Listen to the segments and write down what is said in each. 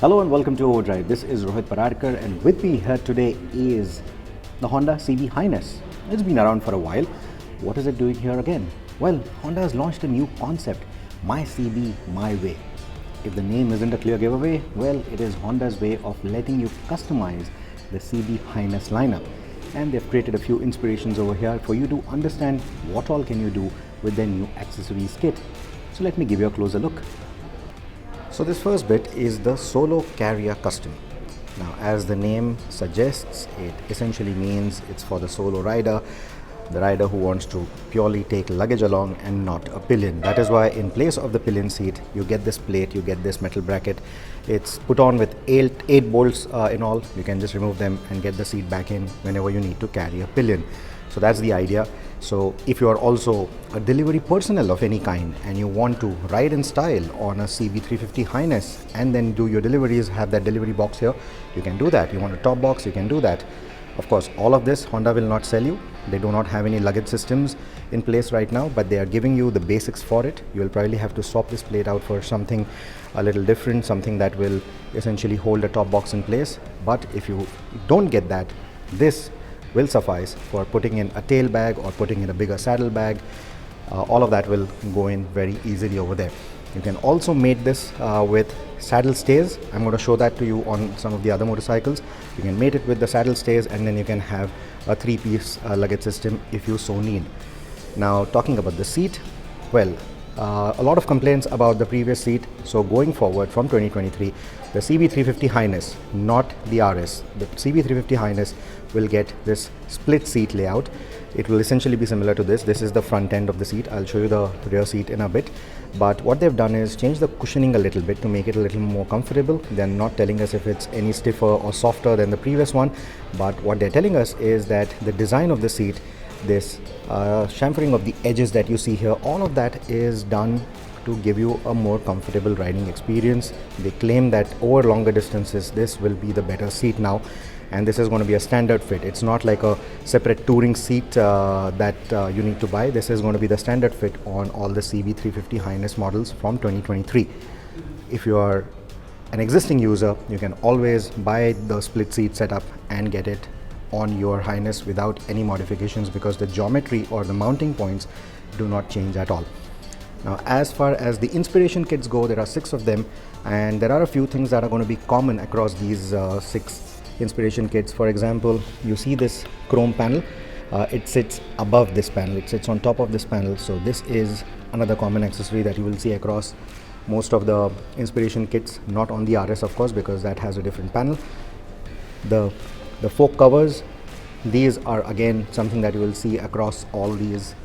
Hello and welcome to Overdrive. This is Rohit Pararkar, and with me here today is the Honda CB Highness. It's been around for a while. What is it doing here again? Well, Honda has launched a new concept, My CB, My Way. If the name isn't a clear giveaway, well, it is Honda's way of letting you customize the CB Highness lineup. And they've created a few inspirations over here for you to understand what all can you do with their new accessories kit. So let me give you a closer look. So this first bit is the Solo Carrier Custom. Now, as the name suggests, it essentially means it's for the solo rider, the rider who wants to purely take luggage along and not a pillion. That is why in place of the pillion seat, you get this plate, you get this metal bracket. It's put on with eight bolts in all. You can just remove them and get the seat back in whenever you need to carry a pillion. So that's the idea. So if you are also a delivery personnel of any kind and you want to ride in style on a CB350 Highness and then do your deliveries, have that delivery box here, you can do that. You want a top box, you can do that. Of course, all of this Honda will not sell you. They do not have any luggage systems in place right now, but they are giving you the basics for it. You will probably have to swap this plate out for something a little different, something that will essentially hold a top box in place. But if you don't get that, this will suffice for putting in a tail bag or putting in a bigger saddle bag. All of that will go in very easily over there. You can also mate this with saddle stays. I'm going to show that to you on some of the other motorcycles. You can mate it with the saddle stays and then you can have a three-piece luggage system if you so need. Now, talking about the seat, well, a lot of complaints about the previous seat. So going forward from 2023, the CB350 Highness, not the RS, the CB350 Highness will get this split seat layout. It will essentially be similar to this. This is the front end of the seat. I'll show you the rear seat in a bit. But what they've done is change the cushioning a little bit to make it a little more comfortable. They're not telling us if it's any stiffer or softer than the previous one. But what they're telling us is that the design of the seat, this chamfering of the edges that you see here, all of that is done to give you a more comfortable riding experience. They claim that over longer distances, this will be the better seat now. And this is going to be a standard fit. It's not like a separate touring seat that you need to buy. This is going to be the standard fit on all the CB350 Highness models from 2023. If you are an existing user, you can always buy the split seat setup and get it on your Highness without any modifications because the geometry or the mounting points do not change at all. Now, as far as the inspiration kits go, there are 6 of them, and there are a few things that are going to be common across these 6 inspiration kits. For example, you see this chrome panel. It sits above this panel. It sits on top of this panel. So this is another common accessory that you will see across most of the inspiration kits, not on the RS of course, because that has a different panel. The fork covers, these are again something that you will see across all these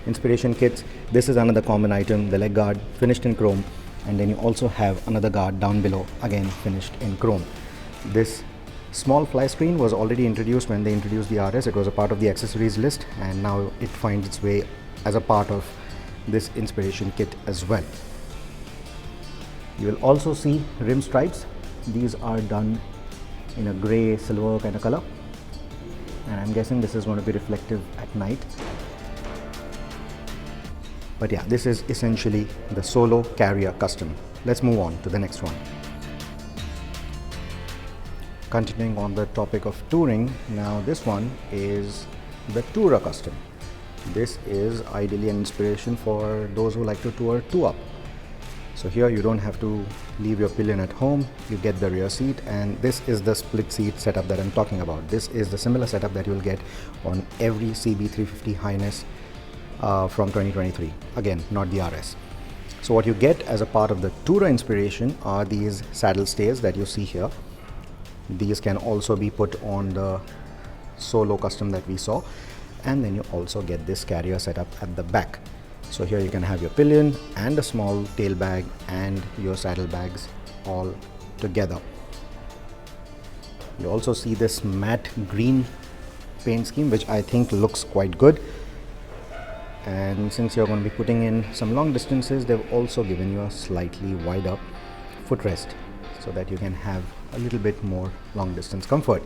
inspiration kits. This is another common item, the leg guard finished in chrome, and then you also have another guard down below, again finished in chrome. This small fly screen was already introduced when they introduced the RS. It was a part of the accessories list, and now it finds its way as a part of this inspiration kit as well. You will also see rim stripes. These are done in a grey silver kind of color, and I'm guessing this is going to be reflective at night. But yeah, this is essentially the Solo Carrier Custom. Let's move on to the next one. Continuing on the topic of touring, now this one is the Tura Custom. This is ideally an inspiration for those who like to tour 2-up. So here you don't have to leave your pillion at home, you get the rear seat, and this is the split seat setup that I'm talking about. This is the similar setup that you will get on every CB350 Highness from 2023, again not the RS. So what you get as a part of the Tura inspiration are these saddle stays that you see here. These can also be put on the Solo Custom that we saw, and then you also get this carrier setup at the back. So here you can have your pillion and a small tail bag and your saddle bags all together. You also see this matte green paint scheme, which I think looks quite good. And since you're going to be putting in some long distances, they've also given you a slightly wider footrest so that you can have a little bit more long distance comfort.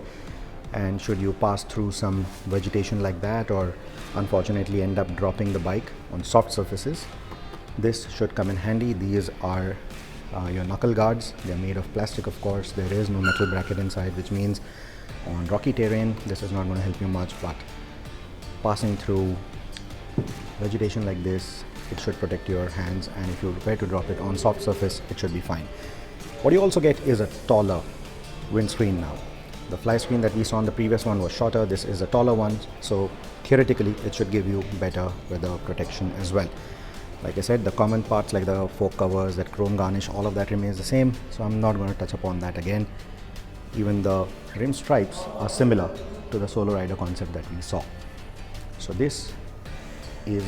And should you pass through some vegetation like that, or unfortunately end up dropping the bike on soft surfaces, this should come in handy. These are Your knuckle guards, they're made of plastic, of course. There is no metal bracket inside, which means on rocky terrain this is not going to help you much, but passing through vegetation like this, it should protect your hands, and if you prepare to drop it on soft surface, it should be fine. What you also get is a taller windscreen now. The fly screen that we saw on the previous one was shorter. This is a taller one, so theoretically it should give you better weather protection as well. Like I said, the common parts like the fork covers, that chrome garnish, all of that remains the same, so I'm not going to touch upon that again. Even the rim stripes are similar to the solo rider concept that we saw. So this is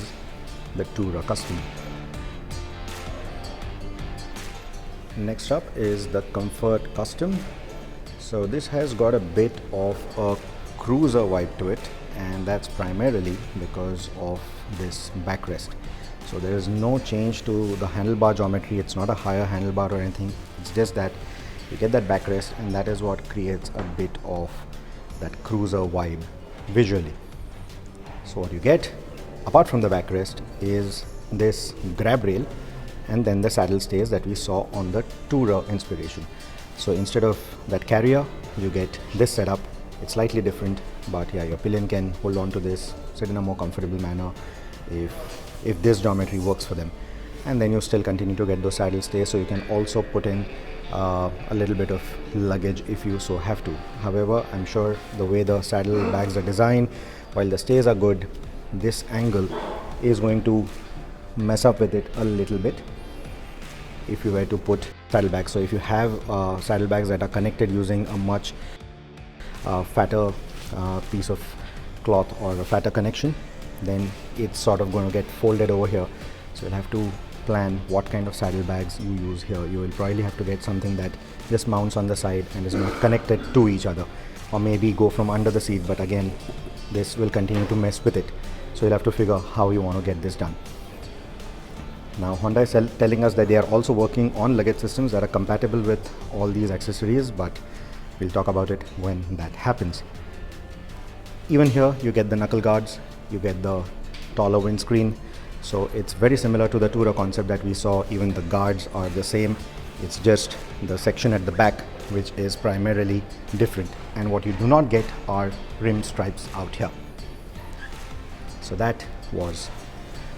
the Tura Custom. Next up is the Comfort Custom. So this has got a bit of a cruiser vibe to it, and that's primarily because of this backrest. So there is no change to the handlebar geometry. It's not a higher handlebar or anything. It's just that you get that backrest, and that is what creates a bit of that cruiser vibe visually. So what you get apart from the backrest is this grab rail, and then the saddle stays that we saw on the Tura inspiration. So instead of that carrier, you get this setup. It's slightly different, but yeah, your pillion can hold on to this, sit in a more comfortable manner if this geometry works for them. And then you still continue to get those saddle stays, so you can also put in a little bit of luggage if you so have to. However, I'm sure the way the saddle bags are designed, while the stays are good, this angle is going to mess up with it a little bit if you were to put saddlebags. So if you have saddlebags that are connected using a much fatter piece of cloth or a fatter connection, then it's sort of going to get folded over here. So you'll have to plan what kind of saddlebags you use here. You will probably have to get something that just mounts on the side and is not connected to each other, or maybe go from under the seat, but again this will continue to mess with it. So you'll have to figure how you want to get this done. Now Honda is telling us that they are also working on luggage systems that are compatible with all these accessories, but we'll talk about it when that happens. Even here you get the knuckle guards, you get the taller windscreen, so it's very similar to the Tura concept that we saw. Even the guards are the same, it's just the section at the back which is primarily different, and what you do not get are rim stripes out here. So that was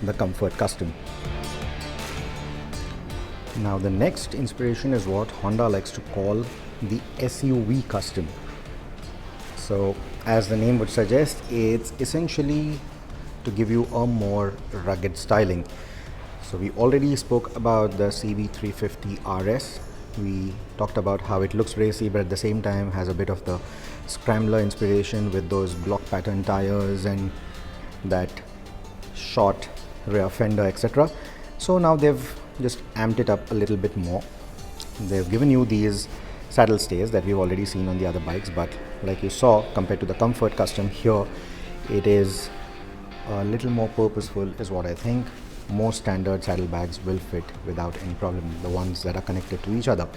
the Comfort Custom. Now the next inspiration is what Honda likes to call the SUV Custom. So as the name would suggest, it's essentially to give you a more rugged styling. So we already spoke about the CB350 RS. We talked about how it looks racy, but at the same time has a bit of the scrambler inspiration with those block pattern tires and that short rear fender, etc. So now they've just amped it up a little bit more. They've given you these saddle stays that we've already seen on the other bikes, but like you saw, compared to the Comfort Custom, here it is a little more purposeful is what I think. Most standard saddlebags will fit without any problem, the ones that are connected to each other.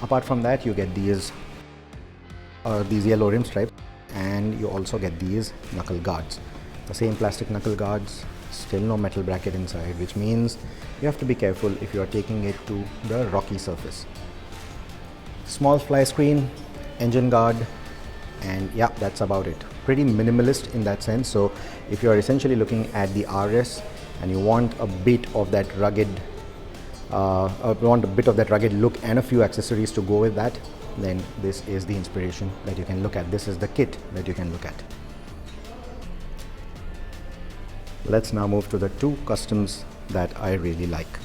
Apart from that, you get these yellow rim stripes, and you also get these knuckle guards. The same plastic knuckle guards, still no metal bracket inside, which means you have to be careful if you are taking it to the rocky surface. Small fly screen, engine guard, and yeah, that's about it. Pretty minimalist in that sense. So if you are essentially looking at the RS and you want a bit of that rugged look and a few accessories to go with that, then this is the inspiration that you can look at. This is the kit that you can look at. Let's now move to the two customs that I really like.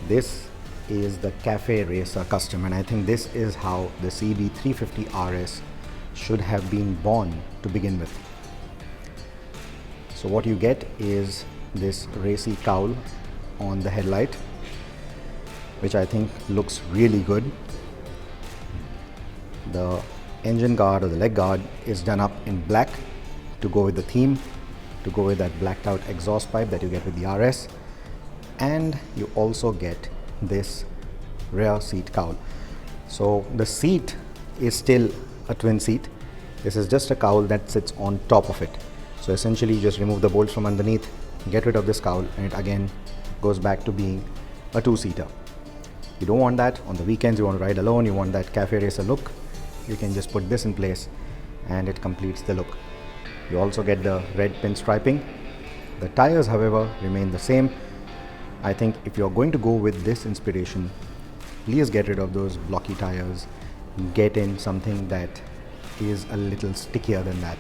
This is the Café Racer Custom, and I think this is how the CB350 RS should have been born to begin with. So what you get is this racy cowl on the headlight, which I think looks really good. The engine guard or the leg guard is done up in black to go with the theme, to go with that blacked out exhaust pipe that you get with the RS, and you also get this rear seat cowl. So the seat is still a twin seat. This is just a cowl that sits on top of it. So essentially you just remove the bolts from underneath, get rid of this cowl, and it again goes back to being a two-seater. You don't want that. On the weekends, you want to ride alone, you want that Café Racer look, you can just put this in place and it completes the look. You also get the red pinstriping. The tires, however, remain the same. I think if you're going to go with this inspiration, please get rid of those blocky tires. Get in something that is a little stickier than that.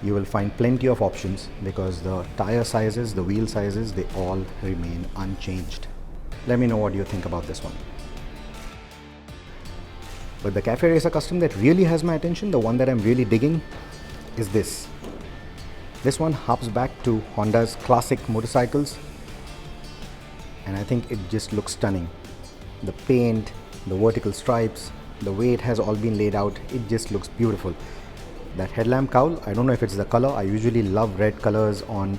You will find plenty of options because the tire sizes, the wheel sizes, they all remain unchanged. Let me know what you think about this one. But the Café Racer Custom that really has my attention, the one that I'm really digging, is this. This one harps back to Honda's classic motorcycles, and I think it just looks stunning. The paint, the vertical stripes, the way it has all been laid out, it just looks beautiful. That headlamp cowl, I don't know if it's the color. I usually love red colors on,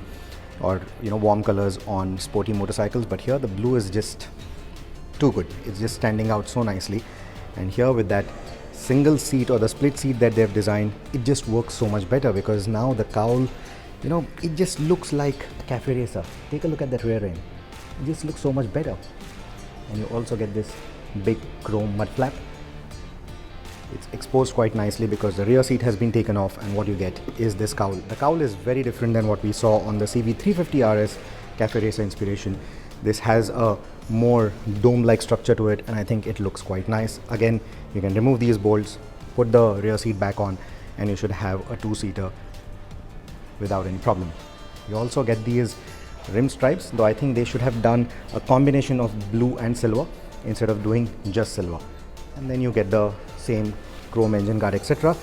or warm colors on sporty motorcycles, but here the blue is just too good. It's just standing out so nicely. And here with that single seat or the split seat that they've designed, it just works so much better because now the cowl, it just looks like a Café Racer. Take a look at that rear end. It just looks so much better. And you also get this big chrome mud flap. It's exposed quite nicely because the rear seat has been taken off, and what you get is this cowl. The cowl is very different than what we saw on the CB350 RS Café Racer inspiration. This has a more dome-like structure to it, and I think it looks quite nice. Again, you can remove these bolts, put the rear seat back on, and you should have a two-seater without any problem. You also get these rim stripes, though I think they should have done a combination of blue and silver instead of doing just silver. And then you get the same chrome engine guard, etc.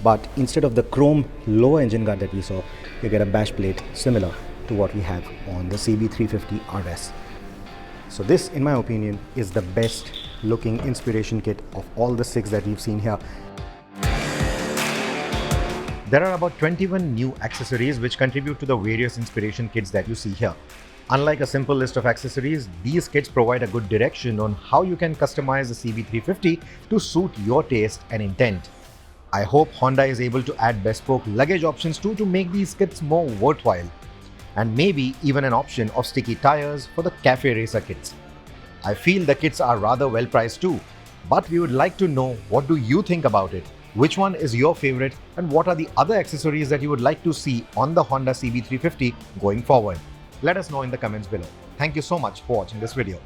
But instead of the chrome lower engine guard that we saw, you get a bash plate similar to what we have on the CB350 RS. So this, in my opinion, is the best looking inspiration kit of all the 6 that we've seen here. There are about 21 new accessories which contribute to the various inspiration kits that you see here. Unlike a simple list of accessories, these kits provide a good direction on how you can customize the CB350 to suit your taste and intent. I hope Honda is able to add bespoke luggage options too to make these kits more worthwhile. And maybe even an option of sticky tires for the Café Racer kits. I feel the kits are rather well priced too, but we would like to know, what do you think about it? Which one is your favorite, and what are the other accessories that you would like to see on the Honda CB350 going forward? Let us know in the comments below. Thank you so much for watching this video.